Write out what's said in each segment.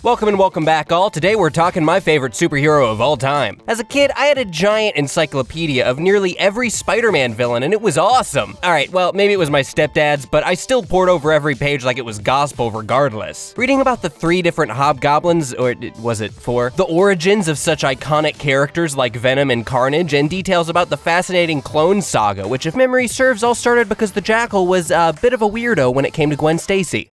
Welcome and welcome back all. Today we're talking my favorite superhero of all time. As a kid, I had a giant encyclopedia of nearly every Spider-Man villain and it was awesome. Alright, well, maybe it was my stepdad's, but I still pored over every page like it was gospel regardless. Reading about the 3 different hobgoblins, or was it 4? The origins of such iconic characters like Venom and Carnage, and details about the fascinating Clone Saga, which if memory serves all started because the Jackal was a bit of a weirdo when it came to Gwen Stacy.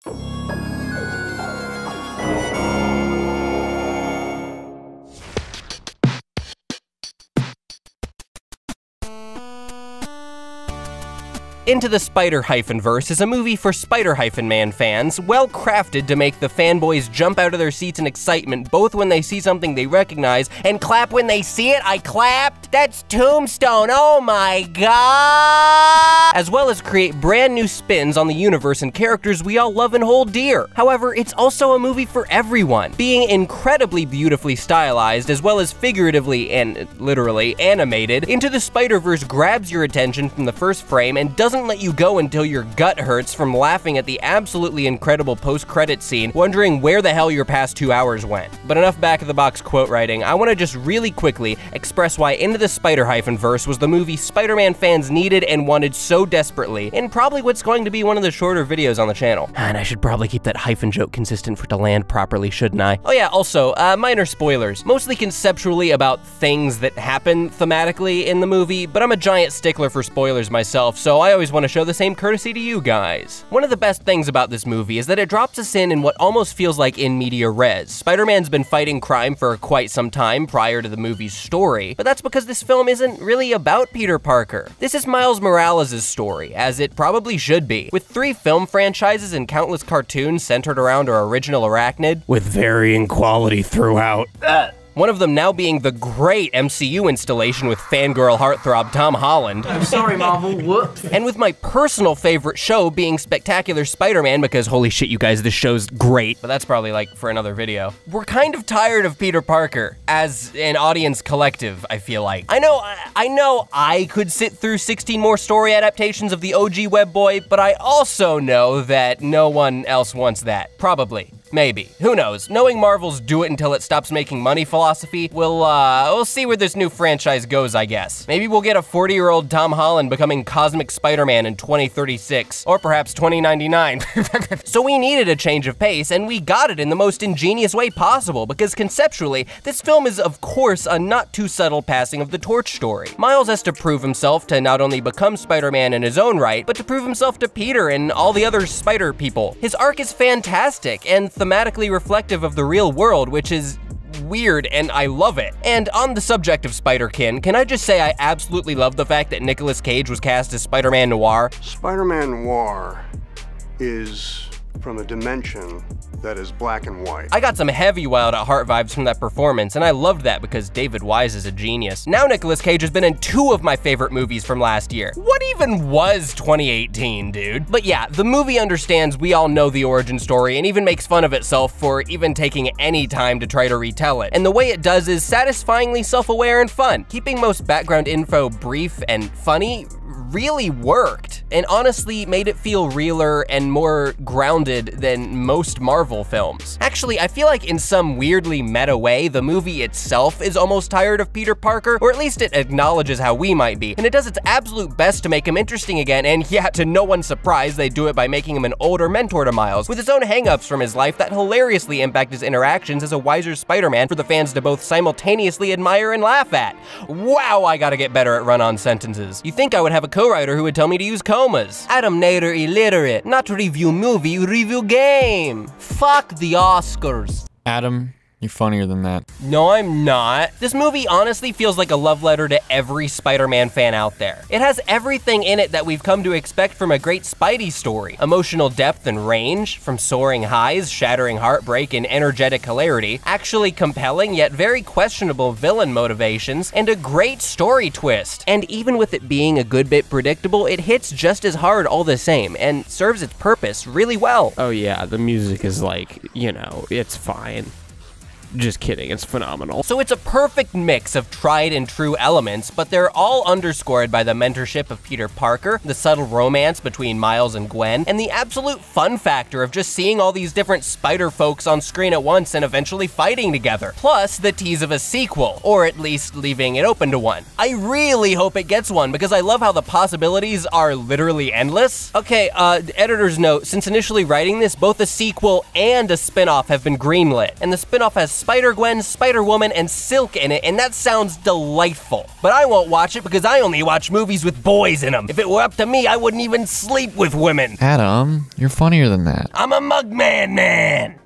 Into the Spider-Verse is a movie for Spider-Man fans, well crafted to make the fanboys jump out of their seats in excitement both when they see something they recognize and clap when they see it. I clapped! That's Tombstone, oh my god! As well as create brand new spins on the universe and characters we all love and hold dear. However, it's also a movie for everyone, being incredibly beautifully stylized as well as figuratively and literally animated. Into the Spider-Verse grabs your attention from the first frame and doesn't let you go until your gut hurts from laughing at the absolutely incredible post-credit scene, wondering where the hell your past 2 hours went. But enough back-of-the-box quote writing, I want to just really quickly express why Into the Spider-Verse was the movie Spider-Man fans needed and wanted so desperately, in probably what's going to be one of the shorter videos on the channel. And I should probably keep that hyphen joke consistent for it to land properly, shouldn't I? Oh yeah, also, minor spoilers, mostly conceptually about things that happen thematically in the movie, but I'm a giant stickler for spoilers myself, so I always want to show the same courtesy to you guys. One of the best things about this movie is that it drops us in what almost feels like in media res. Spider-Man's been fighting crime for quite some time prior to the movie's story, but that's because this film isn't really about Peter Parker. This is Miles Morales' story, as it probably should be, with 3 film franchises and countless cartoons centered around our original Arachnid, with varying quality throughout. One of them now being the great MCU installation with fangirl heartthrob Tom Holland. I'm sorry, Marvel, whoops. And with my personal favorite show being Spectacular Spider-Man, because holy shit, you guys, this show's great, but that's probably like for another video. We're kind of tired of Peter Parker as an audience collective, I feel like. I know I could sit through 16 more story adaptations of the OG Webboy, but I also know that no one else wants that. Probably. Maybe. Who knows? Knowing Marvel's do it until it stops making money philosophy, we'll see where this new franchise goes, I guess. Maybe we'll get a 40-year-old Tom Holland becoming Cosmic Spider-Man in 2036, or perhaps 2099. So we needed a change of pace, and we got it in the most ingenious way possible, because conceptually, this film is of course a not too subtle passing of the torch story. Miles has to prove himself to not only become Spider-Man in his own right, but to prove himself to Peter and all the other spider people. His arc is fantastic, and thematically reflective of the real world, which is weird, and I love it. And on the subject of Spider-Kin, can I just say I absolutely love the fact that Nicolas Cage was cast as Spider-Man Noir? Spider-Man Noir is from a dimension that is black and white. I got some heavy Wild at Heart vibes from that performance, and I loved that because David Wise is a genius. Now Nicolas Cage has been in 2 of my favorite movies from last year. What even was 2018, dude? But yeah, the movie understands we all know the origin story and even makes fun of itself for even taking any time to try to retell it. And the way it does is satisfyingly self-aware and fun. Keeping most background info brief and funny really worked, and honestly made it feel realer and more grounded than most Marvel films. Actually, I feel like in some weirdly meta way, the movie itself is almost tired of Peter Parker, or at least it acknowledges how we might be, and it does its absolute best to make him interesting again, and yeah, to no one's surprise, they do it by making him an older mentor to Miles, with his own hang-ups from his life that hilariously impact his interactions as a wiser Spider-Man for the fans to both simultaneously admire and laugh at. Wow, I gotta get better at run-on sentences. You think I would have a co-writer who would tell me to use comas. Adamnator illiterate. Not review movie, review game. Fuck the Oscars. Adam, you're funnier than that. No, I'm not. This movie honestly feels like a love letter to every Spider-Man fan out there. It has everything in it that we've come to expect from a great Spidey story. Emotional depth and range, from soaring highs, shattering heartbreak, and energetic hilarity, actually compelling yet very questionable villain motivations, and a great story twist. And even with it being a good bit predictable, it hits just as hard all the same, and serves its purpose really well. Oh yeah, the music is like, you know, it's fine. Just kidding, it's phenomenal. So it's a perfect mix of tried and true elements, but they're all underscored by the mentorship of Peter Parker, the subtle romance between Miles and Gwen, and the absolute fun factor of just seeing all these different spider folks on screen at once and eventually fighting together. Plus the tease of a sequel, or at least leaving it open to one. I really hope it gets one because I love how the possibilities are literally endless. Okay, editor's note, since initially writing this, both a sequel and a spin-off have been greenlit, and the spin-off has Spider-Gwen, Spider-Woman, and Silk in it, and that sounds delightful. But I won't watch it because I only watch movies with boys in them. If it were up to me, I wouldn't even sleep with women. Adam, you're funnier than that. I'm a Mugman man.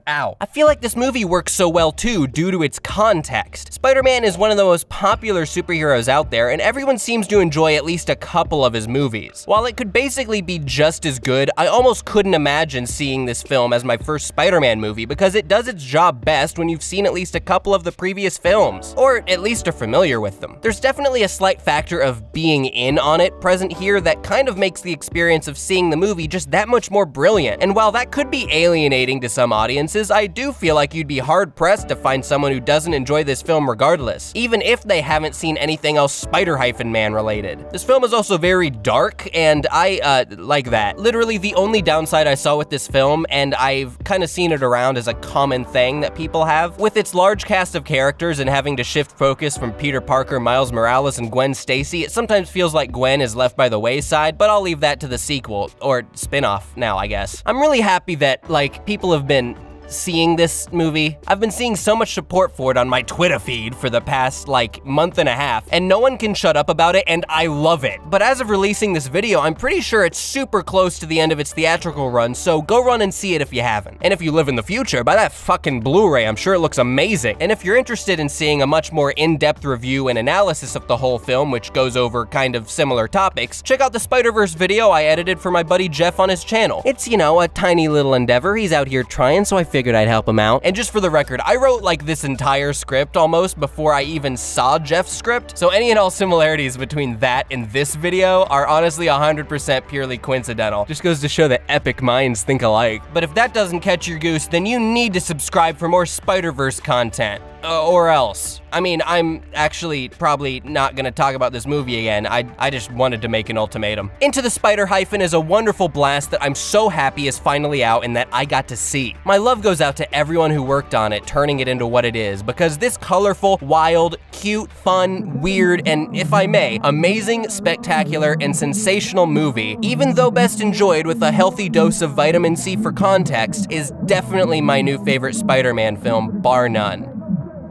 Ow. I feel like this movie works so well too due to its context. Spider-Man is one of the most popular superheroes out there, and everyone seems to enjoy at least a couple of his movies. While it could basically be just as good, I almost couldn't imagine seeing this film as my first Spider-Man movie because it does its job best when you've seen at least a couple of the previous films, or at least are familiar with them. There's definitely a slight factor of being in on it present here that kind of makes the experience of seeing the movie just that much more brilliant, and while that could be alienating to some audiences, I do feel like you'd be hard-pressed to find someone who doesn't enjoy this film regardless, even if they haven't seen anything else Spider-Man related. This film is also very dark, and I like that. Literally the only downside I saw with this film, and I've kind of seen it around as a common thing that people have, with its large cast of characters and having to shift focus from Peter Parker, Miles Morales, and Gwen Stacy, it sometimes feels like Gwen is left by the wayside, but I'll leave that to the sequel, or spin-off now, I guess. I'm really happy that, like, people have been seeing this movie. I've been seeing so much support for it on my Twitter feed for the past, like, month and a half, and no one can shut up about it, and I love it. But as of releasing this video, I'm pretty sure it's super close to the end of its theatrical run, so go run and see it if you haven't. And if you live in the future, buy that fucking Blu-ray, I'm sure it looks amazing. And if you're interested in seeing a much more in-depth review and analysis of the whole film, which goes over kind of similar topics, check out the Spider-Verse video I edited for my buddy Jeff on his channel. It's, you know, a tiny little endeavor. He's out here trying, so I figured I'd help him out. And just for the record, I wrote like this entire script almost before I even saw Jeff's script, so any and all similarities between that and this video are honestly 100% purely coincidental. Just goes to show that epic minds think alike. But if that doesn't catch your goose, then you need to subscribe for more Spider-Verse content. Or else. I mean, I'm actually probably not gonna talk about this movie again. I just wanted to make an ultimatum. Into the Spider Hyphen is a wonderful blast that I'm so happy is finally out and that I got to see. My love goes out to everyone who worked on it, turning it into what it is, because this colorful, wild, cute, fun, weird, and if I may, amazing, spectacular, and sensational movie, even though best enjoyed with a healthy dose of vitamin C for context, is definitely my new favorite Spider-Man film, bar none.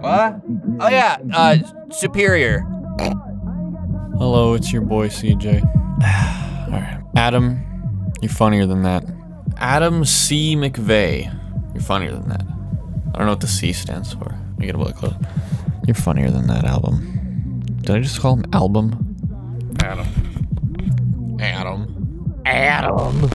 What? Oh yeah, Superior. Hello, it's your boy CJ. Alright. Adam, you're funnier than that. Adam C. McVeigh. You're funnier than that. I don't know what the C stands for. I get a little close. You're funnier than that album. Did I just call him album? Adam. Adam.